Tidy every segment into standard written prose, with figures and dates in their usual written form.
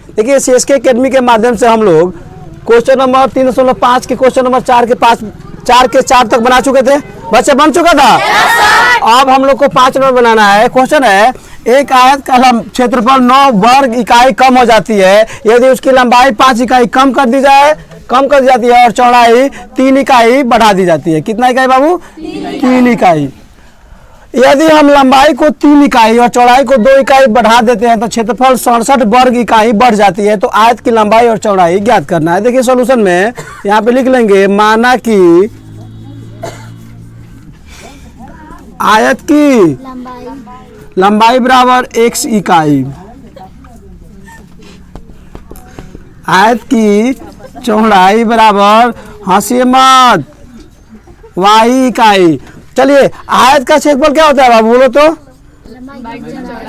देखिए CSK academy के माध्यम से हम लोग क्वेश्चन नंबर 3.5 के क्वेश्चन नंबर 4 के 4 तक बना चुके थे। बच्चे बन चुका था। अब हम लोग को 5 नंबर बनाना है। क्वेश्चन है, एक आयत का क्षेत्रफल 9 वर्ग इकाई कम हो जाती है यदि उसकी लंबाई 5 इकाई कम कर दी जाती है और चौड़ाई 3 इकाई बढ़ा दी जाती है। कितना इकाई बाबू? 3 इकाई। यदि हम लंबाई को 3 इकाई और चौड़ाई को 2 इकाई बढ़ा देते हैं तो क्षेत्रफल 67 वर्ग इकाई बढ़ जाती है। तो आयत की लंबाई और चौड़ाई ज्ञात करना है। देखिए सॉल्यूशन में यहाँ पे लिख लेंगे, माना कि आयत की लंबाई बराबर x इकाई, आयत की चौड़ाई बराबर, हंसिए मत, y इकाई। चलिए, आयत का क्षेत्रफल क्या होता है बाबू बोलो तो?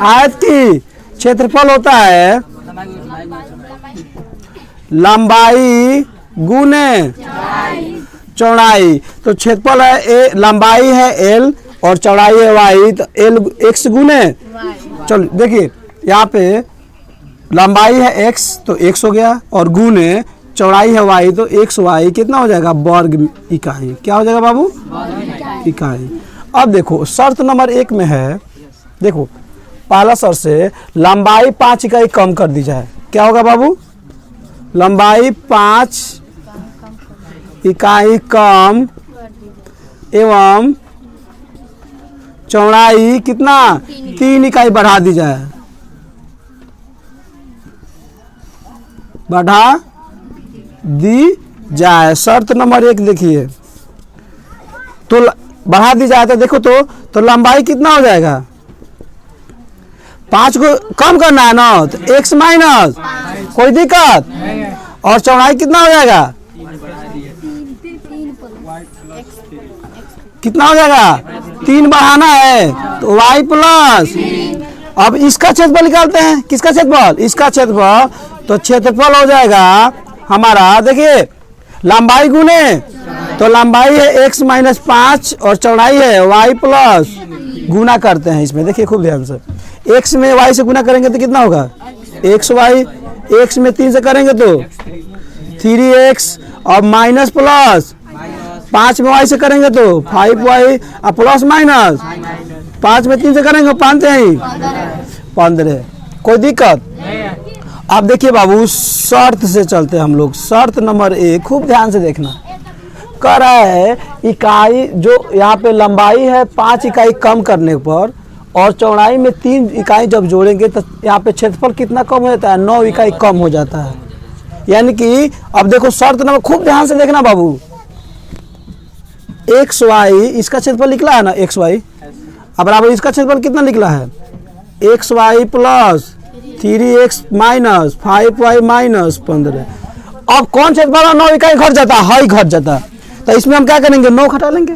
आयत की क्षेत्रफल होता है लंबाई गुने चौड़ाई। तो क्षेत्रफल है लंबाई है l और चौड़ाई है y, तो l x गुने। चलो देखिए यहाँ पे लंबाई है x तो x हो गया और गुने चौड़ाई है y तो xy कितना हो जाएगा? वर्ग इकाई। क्या हो जाएगा बाबू? इकाई। अब देखो शर्त नंबर 1 में है, देखो पहला शर्त से लंबाई 5 इकाई कम कर दी जाए। क्या होगा बाबू? लंबाई 5 इकाई कम एवं चौड़ाई कितना? 3 इकाई बढ़ा दी जाए। बढ़ा दी जाए। शर्त नंबर 1 देखिए, तो बढ़ा दी जाए तो देखो तो लंबाई कितना हो जाएगा? 5 को कम करना है ना, तो x माइनस, कोई दिक्कत। और चौड़ाई कितना हो जाएगा? कितना हो जाएगा? 3 बढ़ाना है तो y प्लस। अब इसका क्षेत्रफल निकालते हैं। किसका क्षेत्रफल? इसका क्षेत्रफल। तो क्षेत्रफल हो जाएगा हमारा, देखिए लंबाई गुने, तो लंबाई है x माइनस 5 और चौड़ाई है y प्लस। गुना करते हैं इसमें, देखिए खूब ध्यान से। x में y से गुना करेंगे तो कितना होगा? xy। x में 3 से करेंगे तो 3x और माइनस प्लस 5 में y से करेंगे तो 5y और प्लस माइनस 5 में 3 से करेंगे 5 ही 15। कोई दिक्कत? अब देखिए बाबू शर्त से चलते हैं हम लोग। शर्त नंबर 1 खूब ध्यान से देखना। कह रहा है इकाई जो यहाँ पे लंबाई है 5 इकाई कम करने पर और चौड़ाई में 3 इकाई जब जोड़ेंगे तो यहाँ पे क्षेत्रफल कितना कम हो जाता है? 9 इकाई कम हो जाता है। यानी कि अब देखो शर्त नंबर, खूब ध्यान से देखना बाबू। xy, इसका क्षेत्रफल निकला है ना xy, अब बराबर इसका क्षेत्रफल कितना निकला है? xy plus 3x minus 5y minus 15। अब कौन क्षेत्रफल 9 इकाई घट जाता है? हाई घट जाता है। तो इसमें हम क्या करेंगे? 9 घटा लेंगे।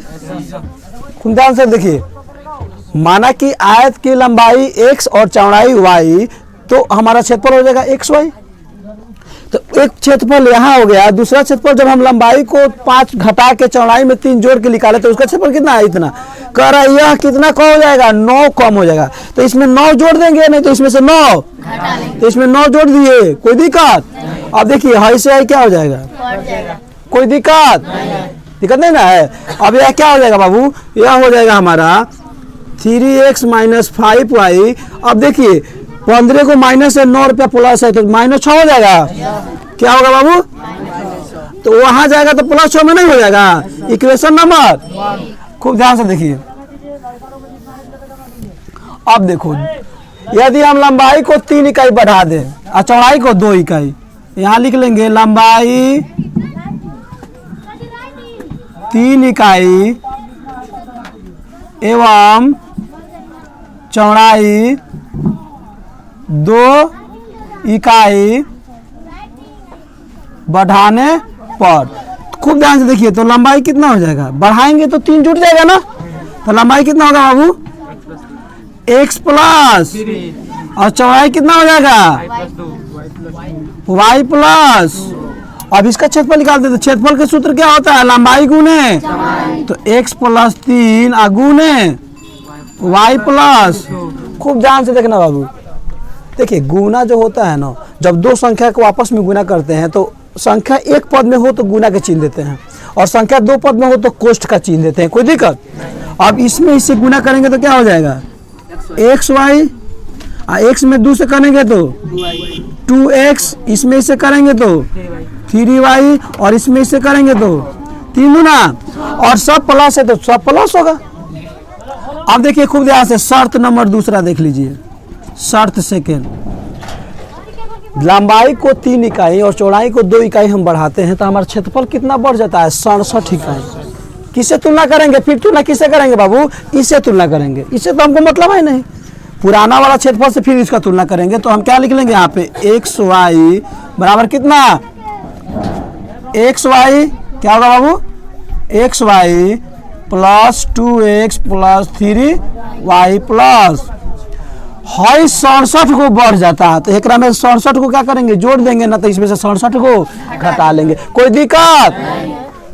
खूब ध्यान से देखिए, माना कि आयत की लंबाई x और चौड़ाई y, तो हमारा क्षेत्रफल हो जाएगा xy। तो एक क्षेत्रफल यहाँ हो गया। दूसरा क्षेत्रफल जब हम लंबाई को 5 घटा के चौड़ाई में 3 जोड़ के निकाले तो उसका क्षेत्रफल कितना है? इतना। कह रहा है यह कितना कम हो जाएगा? 9 कम हो जाएगा। तो इसमें 9 जोड़ देंगे, नहीं तो इसमें से 9, तो इसमें 9 जोड़ दिए। कोई दिक्कत? अब देखिए हाई से हाई क्या हो जाएगा? कोई दिक्कत? दिक्कत नहीं ना है। अब यह क्या हो जाएगा बाबू? यह हो जाएगा हमारा 3x माइनस 5y। अब देखिए 15 को माइनस है, 9 रुपया प्लस है तो माइनस 6 हो जाएगा। क्या होगा बाबू? तो वहां जाएगा तो प्लस 6 में नहीं हो जाएगा। इक्वेशन नंबर, खूब ध्यान से देखिए। अब देखो यदि हम लंबाई को 3 इकाई बढ़ा दें और चौड़ाई को 2 इकाई, यहाँ लिख लेंगे लंबाई 3 इकाई एवं चौड़ाई 2 इकाई बढ़ाने पर। खूब ध्यान से देखिए, तो लंबाई कितना हो जाएगा? बढ़ाएंगे तो 3 जुट जाएगा ना, तो लंबाई कितना होगा बाबू? x प्लस और चौड़ाई कितना हो जाएगा? y plus. अब इसका क्षेत्रफल निकालते तो क्षेत्रफल का सूत्र क्या होता है? लंबाई गुने, तो x प्लस 3 गुने y प्लस। खूब ध्यान से देखना बाबू, देखिए गुना जो होता है ना, जब दो संख्या को आपस में गुना करते हैं तो संख्या एक पद में हो तो गुना के चिन्ह देते हैं, और संख्या दो पद में हो तो कोष्ठ का चिन्ह देते हैं। कोई दिक्कत? अब इसमें इससे गुना करेंगे तो क्या हो जाएगा? एक्स वाई, एक्स में 2 से करेंगे तो 2x, इसमें इससे करेंगे तो 3y, और इसमें इससे करेंगे तो 3 गुना, और सब प्लस है तो सब प्लस होगा। अब देखिए खूब ध्यान से, शर्त नंबर दूसरा देख लीजिए। शर्त सेकेंड, लंबाई को 3 इकाई और चौड़ाई को 2 इकाई हम बढ़ाते हैं तो हमारा क्षेत्रफल कितना बढ़ जाता है? 67 इकाई। किससे तुलना करेंगे? फिर तुलना किससे करेंगे बाबू? इससे तुलना करेंगे। इससे तो हमको मतलब है नहीं, पुराना वाला क्षेत्रफल से फिर इसका तुलना करेंगे। तो हम क्या लिख लेंगे यहाँ पे? एक्स वाई बराबर कितना? एक्स वाई क्या होगा बाबू? X Y plus 2x plus 3y plus 67 को बढ़ जाता है। तो एक में 67 को क्या करेंगे? जोड़ देंगे ना, तो इसमें से 67 को घटा लेंगे। कोई दिक्कत?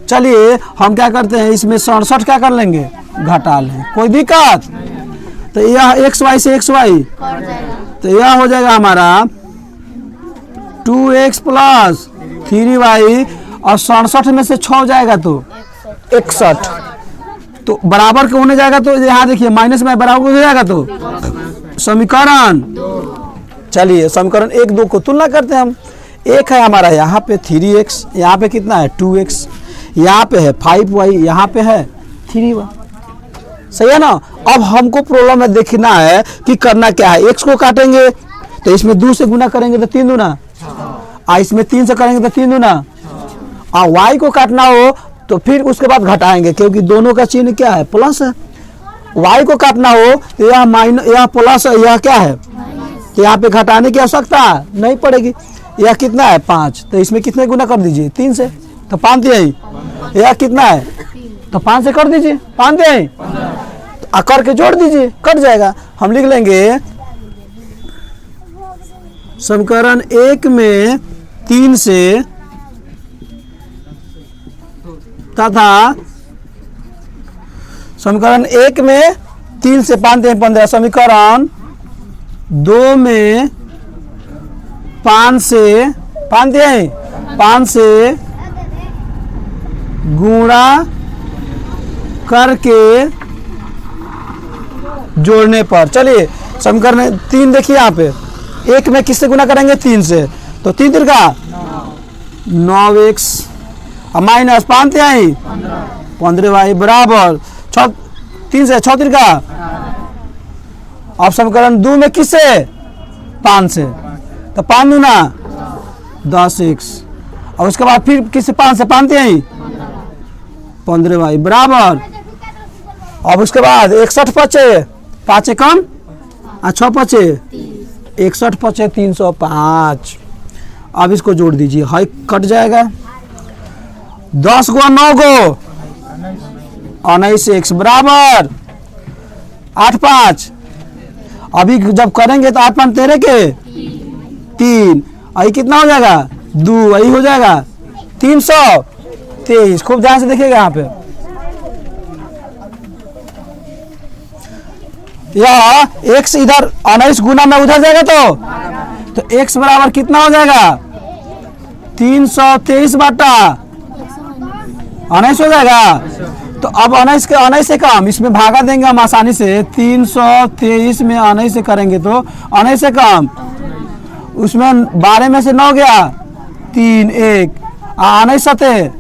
चलिए हम क्या करते हैं, इसमें 67 क्या कर लेंगे? घटा लें। कोई दिक्कत? तो यह एक्स वाई से एक्स वाई, तो यह हो जाएगा हमारा 2x प्लस 3y, और 67 में से 6 जाएगा तो 61, तो बराबर के होने जाएगा। तो यहाँ देखिए माइनस में बराबर हो जाएगा तो समीकरण, चलिए समीकरण 1 2 को तुलना करते हैं हम। एक है हमारा यहाँ पे 3x, यहाँ पे कितना है 2x, यहाँ पे है 5y, यहाँ पे है 3y। सही है ना? अब हमको प्रॉब्लम में देखना है कि करना क्या है। x को काटेंगे तो इसमें 2 से गुना करेंगे तो 3 दूना, इसमें 3 से करेंगे तो 3 दूना, और y को काटना हो तो फिर उसके बाद घटाएंगे, क्योंकि दोनों का चिन्ह क्या है? प्लस है। y को काटना हो तो यह माइनस, यह प्लस है, यह क्या है? तो यहाँ पे घटाने की आवश्यकता नहीं पड़ेगी। यह कितना है? 5, तो इसमें कितने गुना कर दीजिए? 3 से, तो 5 दिए। यह कितना है? तो 5 से कर दीजिए, 5 दिए, तो करके जोड़ दीजिए, कट जाएगा। हम लिख लेंगे समीकरण 1 में 3 से तथा समीकरण 1 में 3 से 5 दिए 15, समीकरण 2 में 5 से 5 से गुणा करके जोड़ने पर। चलिए समीकरण 3 देखिए यहाँ पे, 1 में किससे गुना करेंगे? 3 से, तो 3 3 का 9x और माइनस 5 तिहाई 15y बराबर 3 से 6 3 का। अब समीकरण 2 में किससे? 5 से, तो 5 दूना 10x, और उसके बाद फिर किससे? 5 से 5 तिहाई 15y बराबर। अब उसके बाद 61 पचे 5 कम और 6 पचे 61 पचे 305। अब इसको जोड़ दीजिए, हाई कट जाएगा। 10 गो 9 गो 19x बराबर 8 5। अभी जब करेंगे तो 8 5 13 के 3, आई कितना हो जाएगा? 2, वही हो जाएगा 323। खूब ध्यान से देखिएगा यहाँ पे, यह x इधर 19 गुना में उधर जाएगा तो x बराबर कितना हो जाएगा? 323 बटा 19 हो जाएगा। तो अब 19 से कम, इसमें भागा देंगे हम आसानी से। 323 में 19 से करेंगे तो 19 से कम, उसमें 12 में से 9 गया 3 1 19 7,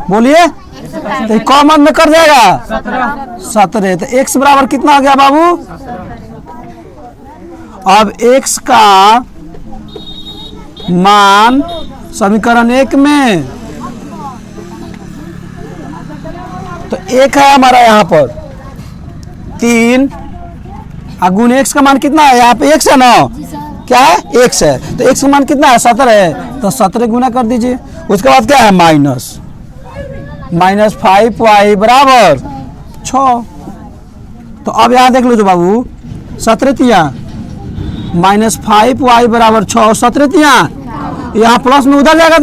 बोलिए तो कॉमन में कर जाएगा 17। तो x बराबर कितना हो गया बाबू? अब x का मान समीकरण 1 में तो 1 है हमारा, यहाँ पर 3 गुण x का मान कितना है? यहाँ पे x है ना, क्या है? x है, तो x का मान कितना है? 17 है, तो 17 गुना कर दीजिए। उसके बाद क्या है? माइनस 5y बराबर 6। तो अब यहाँ देख लो जो बाबू, 17 तिया माइनस 5y बराबर 6, 17 तिया यहाँ प्लस में उधर जाएगा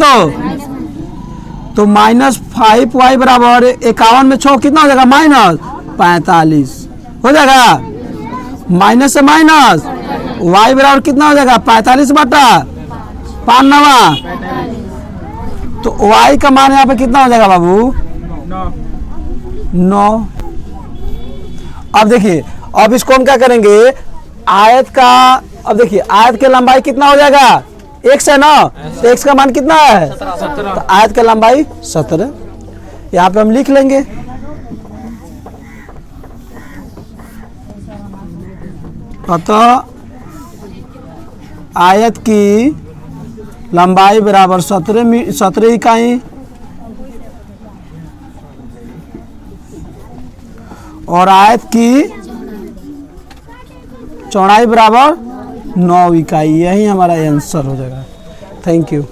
तो माइनस 5y बराबर 51 में 6 कितना हो जाएगा? माइनस 45 हो जाएगा। माइनस से माइनस y बराबर कितना हो जाएगा 45 बटा 5 नवा, तो y का मान यहाँ पे कितना हो जाएगा बाबू 9। अब देखिए, अब इसको हम क्या करेंगे, आयत का, अब देखिए आयत की लंबाई कितना हो जाएगा x है ना, तो x का मान कितना है 17, तो आयत की लंबाई 17 यहाँ पे हम लिख लेंगे। अतः आयत की लंबाई बराबर 17 इकाई और आयत की चौड़ाई बराबर 9 इकाई। यही हमारा आंसर हो जाएगा। Thank you.